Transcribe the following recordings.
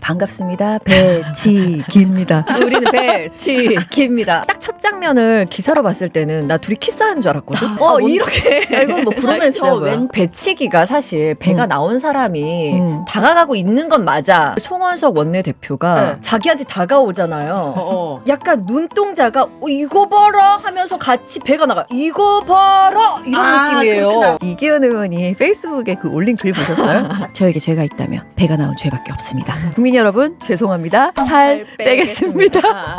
반갑습니다. 배치기입니다. 우리는 배치기입니다. 딱 첫 장면을 기사로 봤을 때는 나 둘이 키스하는 줄 알았거든. 이렇게. 이건 뭐 브로맨스야. 웬 배치기가 사실 배가 나온 사람이 다가가고 있는 건 맞아. 송원석 원내대표가 자기한테 다가오잖아요. 약간 눈동자가 이거 봐라 하면서 같이 배가 나가. 이거 봐라 이런 느낌이에요. 이기현 의원이 페이스북에 그 올린 글 보셨어요? 저에게 죄가 있다면 배가 나온 죄밖에 없습니다. 국민 여러분 죄송합니다. 살 빼겠습니다.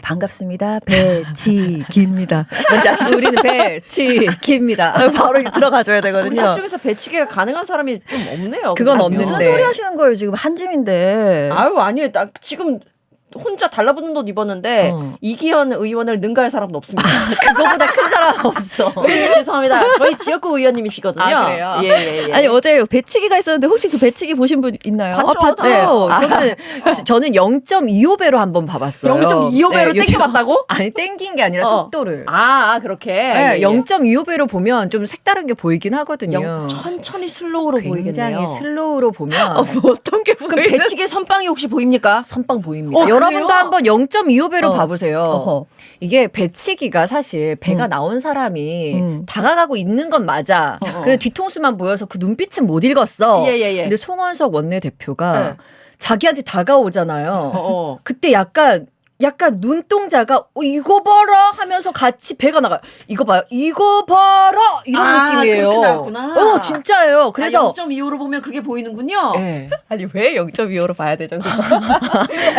반갑습니다. 배치기입니다. 뭔지 아시죠? 우리는 배치기입니다. 바로 들어가줘야 우리 되거든요. 사쪽에서 배치기가 가능한 사람이 좀 없네요. 그건 아니, 없는데. 무슨 소리 하시는 거예요? 지금 한짐인데. 아유 아니에요. 나 지금 혼자 달라붙는 옷 입었는데 이기현 의원을 능가할 사람은 없습니다. 그거보다 큰 사람 없어. 의원님 죄송합니다. 저희 지역구 의원님이시거든요. 아, 그래요? 예. 아니 어제 배치기가 있었는데 혹시 그 배치기 보신 분 있나요? 봤죠. 저는 0.25배로 한번 봐봤어요. 0.25배로 네, 땡겨봤다고? 아니 땡긴 게 아니라 속도를. 그렇게. 네, 0.25배로 보면 좀 색다른 게 보이긴 하거든요. 천천히 슬로우로 굉장히 보이겠네요. 슬로우로 보면 뭐 어떤 게 그럼 배치기 선빵이 혹시 보입니까? 선빵 보입니다. 그래요? 여러분도 한번 0.25배로 봐보세요. 어허. 이게 배치기가 사실 배가 나온 사람이 다가가고 있는 건 맞아. 그래 뒤통수만 보여서 그 눈빛은 못 읽었어. 예. 근데 송원석 원내대표가 네. 자기한테 다가오잖아요. 어. 그때 약간 눈동자가 이거 봐라 하면서 같이 배가 나가요. 이거 봐요. 이거 봐라 이런 느낌이에요. 그렇게 나왔구나. 진짜예요. 그래서 0.25로 보면 그게 보이는군요. 네. 아니 왜 0.25로 봐야 되죠?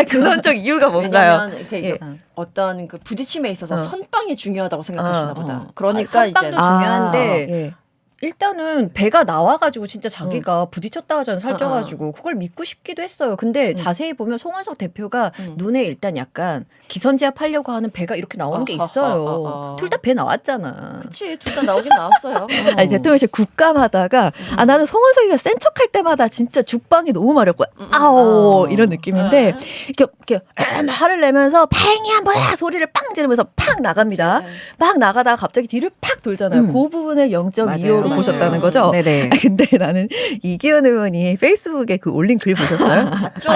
근원적 이유가 뭔가요? 왜냐면 이렇게 예. 어떤 그 부딪힘에 있어서 선빵이 중요하다고 생각하시나 보다. 그러니까 선빵도 이제 중요한데 예. 일단은 배가 나와가지고 진짜 자기가 부딪혔다 하잖아 살쪄가지고 그걸 믿고 싶기도 했어요. 근데 자세히 보면 송원석 대표가 눈에 일단 약간 기선제압 하려고 하는 배가 이렇게 나오는 게 있어요. 둘 다 배 나왔잖아. 그치 둘 다 나오긴 나왔어요. 아니 대통령실 국감하다가 나는 송원석이가 센 척할 때마다 진짜 죽방이 너무 마렵고 아오 이런 느낌인데 이렇게 화를 내면서 팽이야 뭐야 소리를 빵 지르면서 팍 나갑니다. 막 나가다가 갑자기 뒤를 팍 돌잖아요. 그 부분을 0.25로 보셨다는 거죠? 네네. 근데 나는 이기현 의원이 페이스북에 그 올린 글 보셨어요? 맞죠.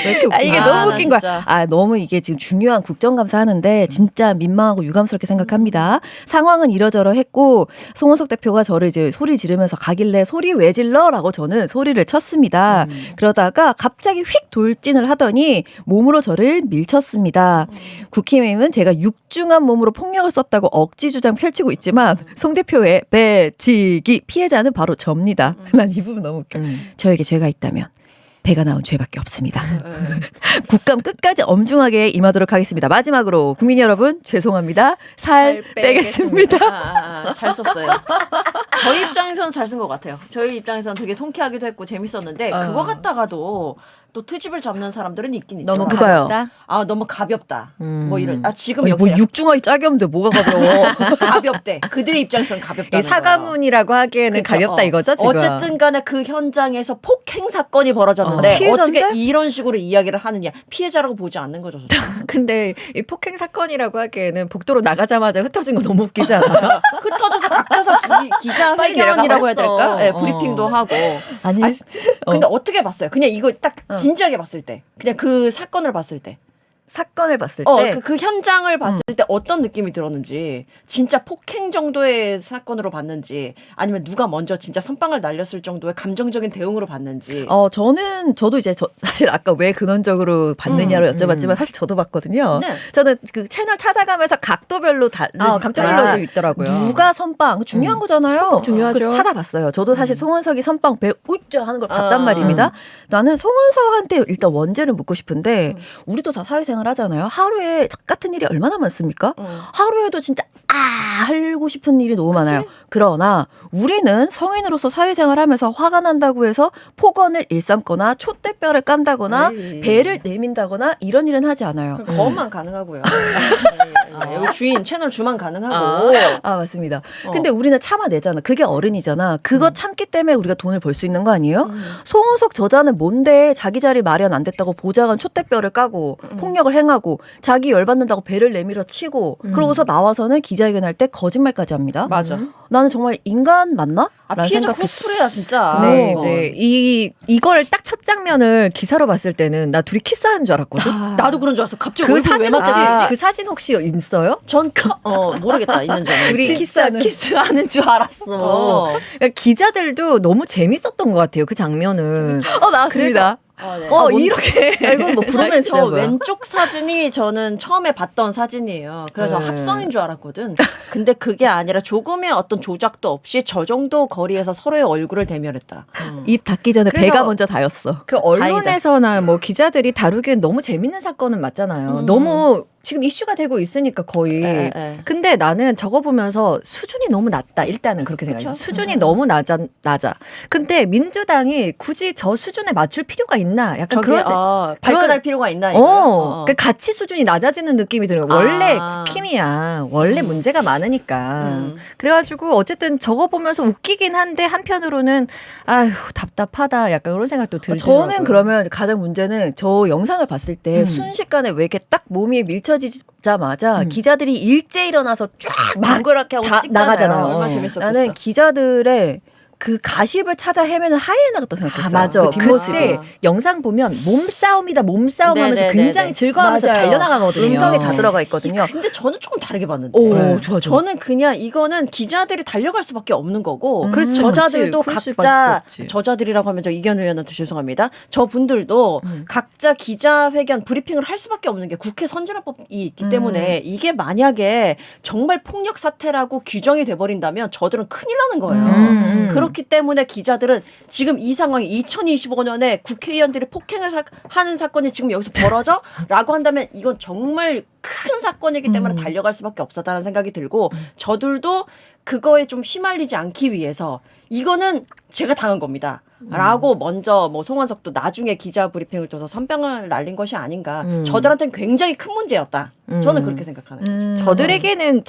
왜 이렇게 이게 아, 너무 나 웃긴 거야. 진짜. 너무 이게 지금 중요한 국정감사 하는데 진짜 민망하고 유감스럽게 생각합니다. 상황은 이러저러 했고 송원석 대표가 저를 이제 소리 지르면서 가길래 소리 왜 질러라고 저는 소리를 쳤습니다. 그러다가 갑자기 휙 돌진을 하더니 몸으로 저를 밀쳤습니다. 국힘의원은 제가 육중한 몸으로 폭력을 썼다고 억지 주장 펼치고 있지만 송 대표의 배치기 피해자는 바로 접니다. 난 이 부분 너무 웃겨. 저에게 죄가 있다면 배가 나온 죄밖에 없습니다. 국감 끝까지 엄중하게 임하도록 하겠습니다. 마지막으로 국민 여러분 죄송합니다. 살 빼겠습니다. 잘 썼어요. 저희 입장에서는 잘 쓴 것 같아요. 저희 입장에서는 되게 통쾌하기도 했고 재밌었는데 그거 갖다가도 또 트집을 잡는 사람들은 있긴 있죠. 너무 누가요? 가볍다? 너무 가볍다. 뭐 이런. 지금 아니, 역시 뭐 육중하기 짝이 없는데 뭐가 가벼워. 가볍대. 그들의 입장에서는 가볍다. 이 사과문이라고 하기에는 그쵸? 가볍다 이거죠 지금. 어쨌든 간에 그 현장에서 폭행 사건이 벌어졌는데 피해자인데? 어떻게 이런 식으로 이야기를 하느냐. 피해자라고 보지 않는 거죠. 근데 이 폭행 사건이라고 하기에는 복도로 나가자마자 흩어진 거 너무 웃기지 않아요? 흩어져서 각자서 기자회견이라고 해야 될까? 네, 브리핑도 하고. 아니, 근데 어떻게 봤어요? 그냥 이거 딱 진지하게 봤을 때. 그냥 그 사건을 봤을 때. 사건을 봤을 때 그 현장을 봤을 때 어떤 느낌이 들었는지, 진짜 폭행 정도의 사건으로 봤는지, 아니면 누가 먼저 진짜 선빵을 날렸을 정도의 감정적인 대응으로 봤는지. 저도 이제 사실 아까 왜 근원적으로 봤느냐로 여쭤봤지만 사실 저도 봤거든요. 네. 저는 그 채널 찾아가면서 각도별로 각도별로도 있더라고요. 누가 선빵 중요한 거잖아요. 선빵 중요하죠. 그래서 찾아봤어요. 저도 사실 송원석이 선빵 배 우쭈 하는 걸 봤단 말입니다. 나는 송원석한테 일단 원죄를 묻고 싶은데 우리도 다 사회생활 하잖아요. 하루에 같은 일이 얼마나 많습니까? 하루에도 진짜 하고 싶은 일이 너무 많아요. 그러나 우리는 성인으로서 사회생활하면서 화가 난다고 해서 폭언을 일삼거나 촛대뼈를 깐다거나 에이. 배를 내민다거나 이런 일은 하지 않아요. 그건 거만 가능하고요. 네. 여기 주인 채널 주만 가능하고. 아 맞습니다. 근데 우리는 참아내잖아. 그게 어른이잖아. 그거 참기 때문에 우리가 돈을 벌 수 있는 거 아니에요? 송은석 저자는 뭔데 자기 자리 마련 안 됐다고 보좌관 촛대뼈를 까고 폭력을 행하고 자기 열받는다고 배를 내밀어 치고 그러고서 나와서는 기자회견할 때 거짓말까지 합니다. 맞아. 나는 정말 인간 맞나? 라는 피해자 생각했어. 코스프레야 진짜. 네, 어. 이제 이걸 딱 첫 장면을 기사로 봤을 때는 나 둘이 키스하는 줄 알았거든. 나도 그런 줄 알았어. 갑자기 그 얼굴 사진 왜 혹시 맞지? 그 사진 혹시 있어요? 전 모르겠다 있는지. 둘이 키스하는 줄 알았어. 어. 그러니까 기자들도 너무 재밌었던 것 같아요. 그 장면은. 나왔습니다. 네. 이렇게. 이건 뭐 저 브로맨스야 뭐야. 왼쪽 사진이 저는 처음에 봤던 사진이에요. 그래서 네. 합성인 줄 알았거든. 근데 그게 아니라 조금의 어떤 조작도 없이 저 정도 거리에서 서로의 얼굴을 대면했다. 입 닫기 전에 그래서- 배가 먼저 닿였어. 그 언론에서나 뭐 기자들이 다루기엔 너무 재밌는 사건은 맞잖아요. 너무 지금 이슈가 되고 있으니까 거의. 에. 근데 나는 저거 보면서 수준이 너무 낮다. 일단은 그렇게 생각해요. 수준이 너무 낮아. 근데 민주당이 굳이 저 수준에 맞출 필요가 있나? 약간 저기 그런. 발끈할 필요가 있나 이거요? 그 가치 수준이 낮아지는 느낌이 드는 거예요. 원래 아. 국힘이야. 원래 문제가 많으니까. 그래가지고 어쨌든 저거 보면서 웃기긴 한데 한편으로는 아휴 답답하다. 약간 이런 생각도 들더라고요. 저는 그러면 가장 문제는 저 영상을 봤을 때 순식간에 왜 이렇게 딱 몸이 밀쳐지자마자 기자들이 일제 일어나서 쫙 동그랗게 하고 다 찍잖아요. 나가잖아요. 얼마나 재밌었겠어. 나는 기자들의 그 가십을 찾아 헤매는 하이에나 같다 생각했어요. 아, 맞아. 그 뒷모습이. 그때 영상 보면 몸싸움이다, 몸싸움 하면서 네네네네. 굉장히 즐거워하면서 맞아요. 달려나가거든요. 음성이 다 들어가 있거든요. 근데 저는 조금 다르게 봤는데. 오, 네. 좋아. 저는 그냥 이거는 기자들이 달려갈 수밖에 없는 거고 그렇지, 저자들도 그렇지. 그럴 각자 수밖에 없지. 저자들이라고 하면 저 이견 의원한테 죄송합니다. 저분들도 각자 기자회견 브리핑을 할 수밖에 없는 게 국회 선진화법이 있기 때문에 이게 만약에 정말 폭력 사태라고 규정이 돼버린다면 저들은 큰일 나는 거예요. 그렇기 때문에 기자들은 지금 이 상황이 2025년에 국회의원들이 폭행을 하는 사건이 지금 여기서 벌어져? 라고 한다면 이건 정말 큰 사건이기 때문에 달려갈 수밖에 없었다는 생각이 들고 저들도 그거에 좀 휘말리지 않기 위해서 이거는 제가 당한 겁니다. 라고 먼저 뭐 송원석도 나중에 기자 브리핑을 줘서 선빵을 날린 것이 아닌가. 저들한테는 굉장히 큰 문제였다. 저는 그렇게 생각하는 거죠. 저들에게는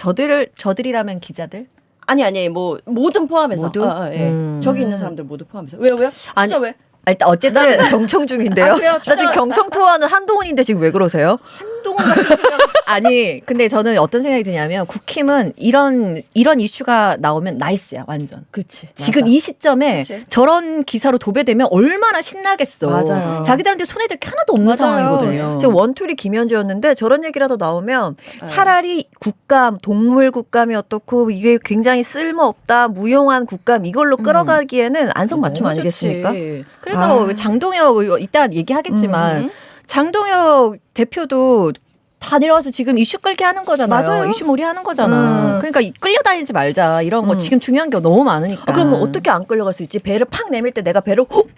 저들이라면 기자들? 아니 뭐 모든 포함해서 모두? 예. 저기 있는 사람들 모두 포함해서 왜요? 진짜 왜? 일단 어쨌든 경청 중인데요. 아, 그래요? 나 지금 경청 투어하는 한동훈인데 지금 왜 그러세요? 한동훈 같은 경우는 아니 근데 저는 어떤 생각이 드냐면 국힘은 이런 이슈가 나오면 나이스야 완전. 그렇지. 지금 이 시점에 그치. 저런 기사로 도배되면 얼마나 신나겠어. 맞아요. 자기들한테 손해될 게 하나도 없는 상황이거든요. 지금 원툴이 김현주였는데 저런 얘기라도 나오면 네. 차라리 국감, 동물 국감이 어떻고 이게 굉장히 쓸모없다, 무용한 국감 이걸로 끌어가기에는 안성맞춤 너무 아니겠습니까? 좋지. 그래서 장동혁 의원 이따 얘기하겠지만 장동혁 대표도 다 내려와서 지금 이슈 끌게 하는 거잖아요. 맞아요. 이슈몰이 하는 거잖아. 그러니까 끌려다니지 말자. 이런 거 지금 중요한 게 너무 많으니까. 그러면 어떻게 안 끌려갈 수 있지? 배를 팍 내밀 때 내가 배를 훅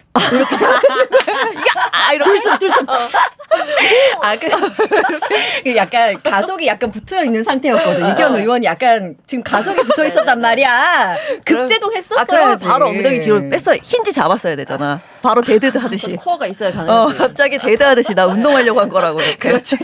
이렇게 들숨 그 약간 가속이 약간 붙어 있는 상태였거든. 이견 의원이 약간 지금 가속이 붙어 있었단 말이야. 급제동 했었어야지. 바로 엉덩이 뒤로 뺐어. 힌지 잡았어야 되잖아. 바로 데드 하듯이. 코어가 있어야 가능하지. 갑자기 데드 하듯이 나 운동하려고 한 거라고. 그렇지.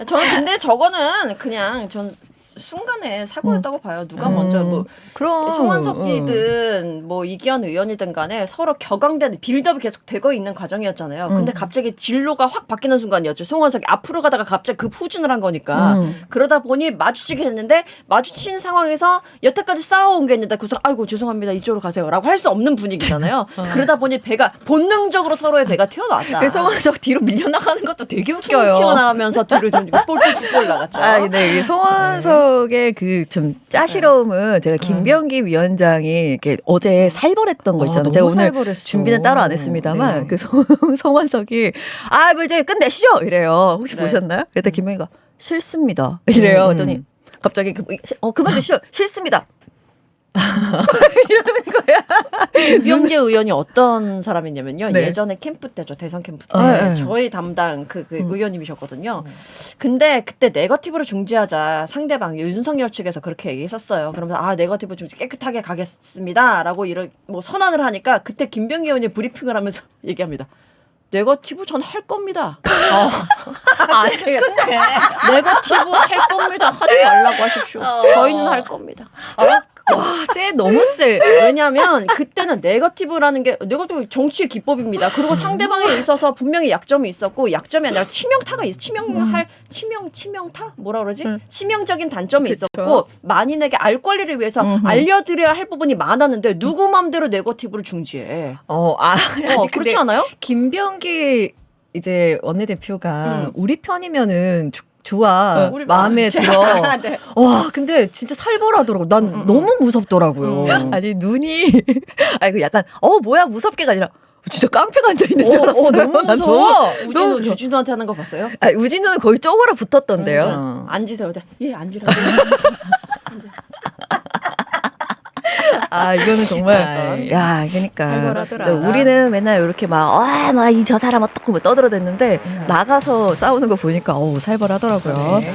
저는 근데 저거는 그냥 전 순간의 사고였다고 봐요. 누가 먼저 뭐 그럼 송원석이든 뭐 이기현 의원이든 간에 서로 격앙되는 빌드업이 계속 되고 있는 과정이었잖아요. 근데 갑자기 진로가 확 바뀌는 순간이었죠. 송원석이 앞으로 가다가 갑자기 그 후진을 한 거니까. 그러다 보니 마주치게 됐는데 마주친 상황에서 여태까지 쌓아온 게 있는데 그래서 아이고 죄송합니다. 이쪽으로 가세요. 라고 할 수 없는 분위기잖아요. 그러다 보니 배가 본능적으로 서로의 배가 튀어나왔다. 그래서 송원석 뒤로 밀려나가는 것도 되게 웃겨요. 튀어나가면서 뒤로 볼 나갔죠. 아, 근데 이 송원석의 그 좀 짜시러움은 제가 김병기 위원장이 이렇게 어제 살벌했던 거 있잖아요. 제가 너무 오늘 살벌했어. 준비는 따로 안 했습니다만 네. 그 송원석이 뭐 이제 끝내시죠 이래요. 혹시 네. 보셨나요? 그때 김병기가 싫습니다 이래요. 그랬더니 갑자기 그만 드시죠. 싫습니다. 유병재 의원이 어떤 사람이냐면요. 네. 예전에 캠프 때죠. 대선 캠프 때. 네. 저희 담당 그 의원님이셨거든요. 근데 그때 네거티브로 중지하자 상대방 윤석열 측에서 그렇게 얘기했었어요. 그러면서 네거티브 중지 깨끗하게 가겠습니다. 라고 뭐 선언을 하니까 그때 김병기 의원이 브리핑을 하면서 얘기합니다. 네거티브 전 할 겁니다. 아니 근데 네거티브 할 겁니다. 하지 말라고 하십시오. 저희는 할 겁니다. 세 너무 세. 왜냐하면 그때는 네거티브라는 게 네거티브 정치의 기법입니다. 그리고 상대방에 있어서 분명히 약점이 있었고 약점이 아니라 치명타가 있어. 치명타 뭐라 그러지? 치명적인 단점이 있었고 만인에게 알 권리를 위해서 알려드려야 할 부분이 많았는데 누구 맘대로 네거티브를 중지해. 아니, 그렇지 않아요? 김병기 이제 원내대표가 우리 편이면은 좋아. 우리 마음에 들어. 네. 와, 근데 진짜 살벌하더라고. 난 너무 무섭더라고요. 아니 눈이 아니 그 약간 뭐야 무섭게가 아니라 진짜 깡패가 앉아 있는 줄 알았어. 너무 무서워. 우진우 주진우한테 하는 거 봤어요? 아니, 우진우는 거의 쪼그라 붙었던데요. 앉으세요. 예, 앉으라고. 아 이거는 정말 야 그러니까 살벌하더라. 진짜 우리는 맨날 이렇게 막 이 저 사람 어떻고 뭐 떠들어댔는데 나가서 싸우는 거 보니까 살벌하더라고요. 네.